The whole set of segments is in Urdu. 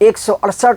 168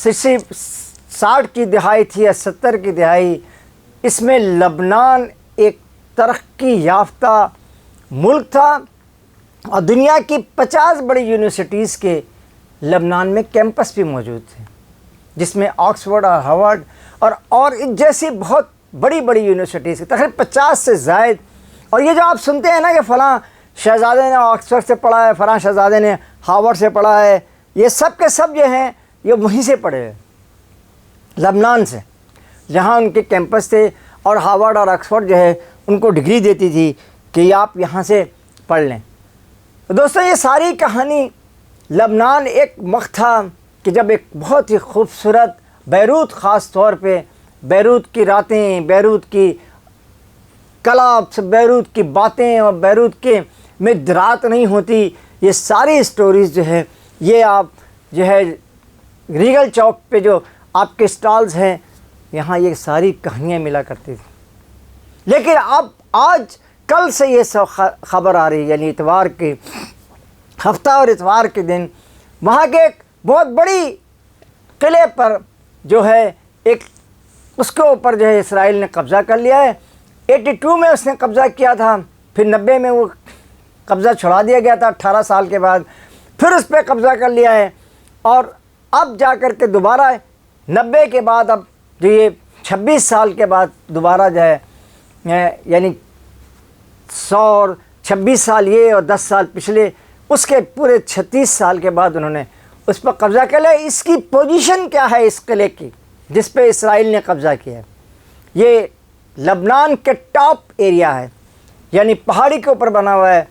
60 کی دہائی تھی یا 70 کی دہائی، اس میں لبنان ایک ترقی یافتہ ملک تھا اور دنیا کی 50 بڑی یونیورسٹیز کے لبنان میں کیمپس بھی موجود تھے، جس میں آکسفورڈ اور ہارورڈ اور جیسی بہت بڑی بڑی یونیورسٹیز کی تقریباً 50 سے زائد. اور یہ جو آپ سنتے ہیں نا کہ فلاں شہزادے نے آکسفورڈ سے پڑھا ہے، فلاں شہزادے نے ہارورڈ سے پڑھا ہے، یہ سب کے سب جو ہیں یہ وہیں سے پڑھے ہیں، لبنان سے، جہاں ان کے کیمپس تھے. اور ہارورڈ اور آکسفورڈ جو ہے ان کو ڈگری دیتی تھی کہ آپ یہاں سے پڑھ لیں. دوستو یہ ساری کہانی لبنان ایک وقت تھا کہ جب ایک بہت ہی خوبصورت بیروت، خاص طور پہ بیروت کی راتیں، بیروت کی کلابس، بیروت کی باتیں اور بیروت کے میں رات نہیں ہوتی، یہ ساری سٹوریز جو ہے یہ آپ جو ہے ریگل چوک پہ جو آپ کے سٹالز ہیں یہاں یہ ساری کہانیاں ملا کرتی تھیں. لیکن اب آج کل سے یہ سب خبر آ رہی ہے، یعنی اتوار کے ہفتہ اور اتوار کے دن وہاں کے ایک بہت بڑی قلعے پر جو ہے ایک اس کے اوپر جو ہے اسرائیل نے قبضہ کر لیا ہے. 82 میں اس نے قبضہ کیا تھا، پھر 90 میں وہ قبضہ چھڑا دیا گیا تھا 18 سال کے بعد، پھر اس پہ قبضہ کر لیا ہے. اور اب جا کر کے دوبارہ 90 کے بعد اب جو یہ 26 سال کے بعد دوبارہ جو ہے یعنی 100 اور 26 سال یہ اور 10 سال پچھلے، اس کے پورے 36 سال کے بعد انہوں نے اس پر قبضہ کر لیا. اس کی پوزیشن کیا ہے اس قلعے کی جس پہ اسرائیل نے قبضہ کیا ہے؟ یہ لبنان کے ٹاپ ایریا ہے، یعنی پہاڑی کے اوپر بنا ہوا ہے،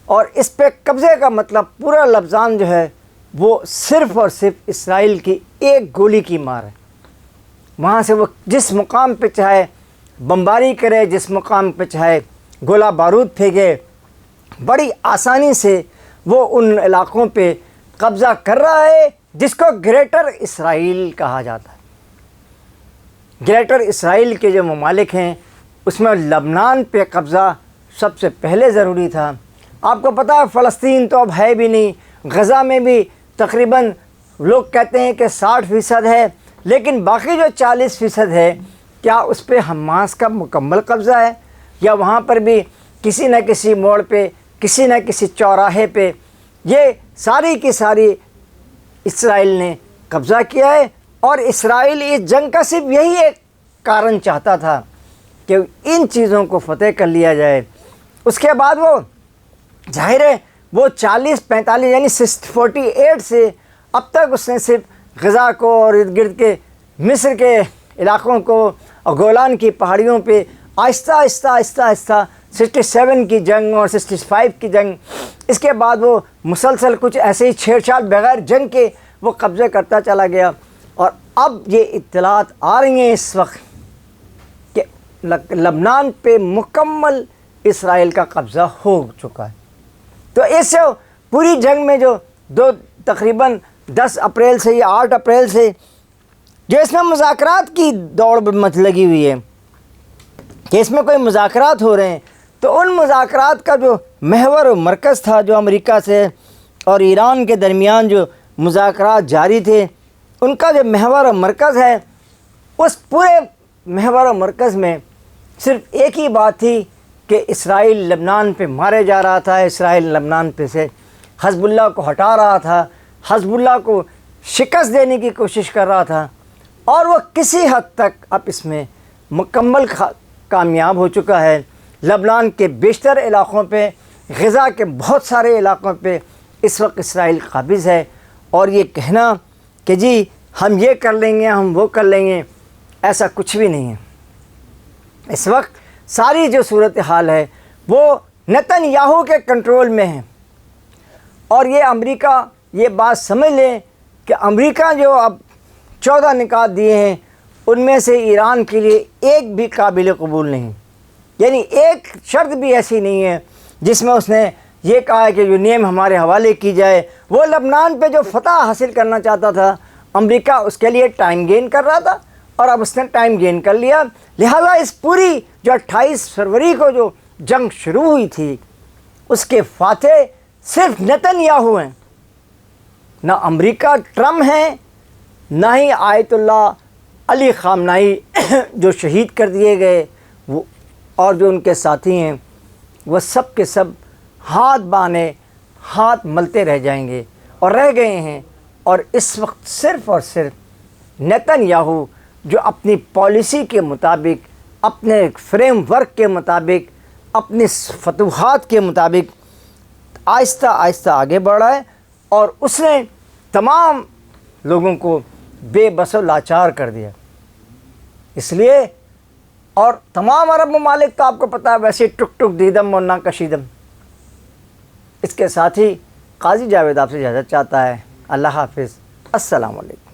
اور اس پہ قبضے کا مطلب پورا لبنان جو ہے وہ صرف اور صرف اسرائیل کی ایک گولی کی مار ہے. وہاں سے وہ جس مقام پہ چاہے بمباری کرے، جس مقام پہ چاہے گولہ بارود پھینکے، بڑی آسانی سے وہ ان علاقوں پہ قبضہ کر رہا ہے جس کو گریٹر اسرائیل کہا جاتا ہے. گریٹر اسرائیل کے جو ممالک ہیں اس میں لبنان پہ قبضہ سب سے پہلے ضروری تھا. آپ کو پتہ ہے فلسطین تو اب ہے بھی نہیں، غزہ میں بھی تقریباً لوگ کہتے ہیں کہ 60% ہے، لیکن باقی جو 40% ہے کیا اس پہ حماس کا مکمل قبضہ ہے، یا وہاں پر بھی کسی نہ کسی موڑ پہ، کسی نہ کسی چوراہے پہ یہ ساری کی ساری اسرائیل نے قبضہ کیا ہے. اور اسرائیل اس جنگ کا صرف یہی ایک کارن چاہتا تھا کہ ان چیزوں کو فتح کر لیا جائے. اس کے بعد وہ ظاہر ہے وہ 40-45 یعنی 48 سے اب تک اس نے صرف غزہ کو اور ارد گرد کے مصر کے علاقوں کو اور گولان کی پہاڑیوں پہ آہستہ آہستہ آہستہ آہستہ 67 کی جنگ اور 65 کی جنگ، اس کے بعد وہ مسلسل کچھ ایسے ہی چھیڑ چھاڑ بغیر جنگ کے وہ قبضے کرتا چلا گیا. اور اب یہ اطلاعات آ رہی ہیں اس وقت کہ لبنان پہ مکمل اسرائیل کا قبضہ ہو چکا ہے. تو اس سے پوری جنگ میں جو تقریباً 10 اپریل سے یا 8 اپریل سے جو اس میں مذاکرات کی دوڑ مچ لگی ہوئی ہے کہ اس میں کوئی مذاکرات ہو رہے ہیں، تو ان مذاکرات کا جو محور و مرکز تھا، جو امریکہ سے اور ایران کے درمیان جو مذاکرات جاری تھے، ان کا جو محور و مرکز ہے، اس پورے محور و مرکز میں صرف ایک ہی بات تھی کہ اسرائیل لبنان پہ مارے جا رہا تھا، اسرائیل لبنان پہ سے حزب اللہ کو ہٹا رہا تھا، حزب اللہ کو شکست دینے کی کوشش کر رہا تھا، اور وہ کسی حد تک اب اس میں مکمل کامیاب ہو چکا ہے. لبنان کے بیشتر علاقوں پہ، غزہ کے بہت سارے علاقوں پہ اس وقت اسرائیل قابض ہے. اور یہ کہنا کہ جی ہم یہ کر لیں گے، ہم وہ کر لیں گے، ایسا کچھ بھی نہیں ہے. اس وقت ساری جو صورتحال ہے وہ نتن یاہو کے کنٹرول میں ہے. اور یہ امریکہ یہ بات سمجھ لیں کہ امریکہ جو اب 14 نکات دیے ہیں ان میں سے ایران کے لیے ایک بھی قابل قبول نہیں، یعنی ایک شرط بھی ایسی نہیں ہے جس میں اس نے یہ کہا ہے کہ یونیم ہمارے حوالے کی جائے. وہ لبنان پہ جو فتح حاصل کرنا چاہتا تھا امریکہ اس کے لیے ٹائم گین کر رہا تھا، اور اب اس نے ٹائم گین کر لیا. لہذا اس پوری جو 28 فروری کو جو جنگ شروع ہوئی تھی اس کے فاتح صرف نتن یاہو ہیں، نہ امریکہ ٹرمپ ہیں، نہ ہی آیت اللہ علی خامنائی جو شہید کر دیے گئے وہ اور جو ان کے ساتھی ہیں وہ سب کے سب ہاتھ باندھے ہاتھ ملتے رہ جائیں گے اور رہ گئے ہیں. اور اس وقت صرف اور صرف نیتن یاہو جو اپنی پالیسی کے مطابق، اپنے فریم ورک کے مطابق، اپنی فتوحات کے مطابق آہستہ آہستہ آگے بڑھا ہے، اور اس نے تمام لوگوں کو بے بس و لاچار کر دیا. اس لیے اور تمام عرب ممالک تو آپ کو پتہ ہے ویسے ٹک ٹک دیدم اور نہ کشیدم. اس کے ساتھ ہی قاضی جاوید آپ سے اجازت چاہتا ہے. اللہ حافظ. السلام علیکم.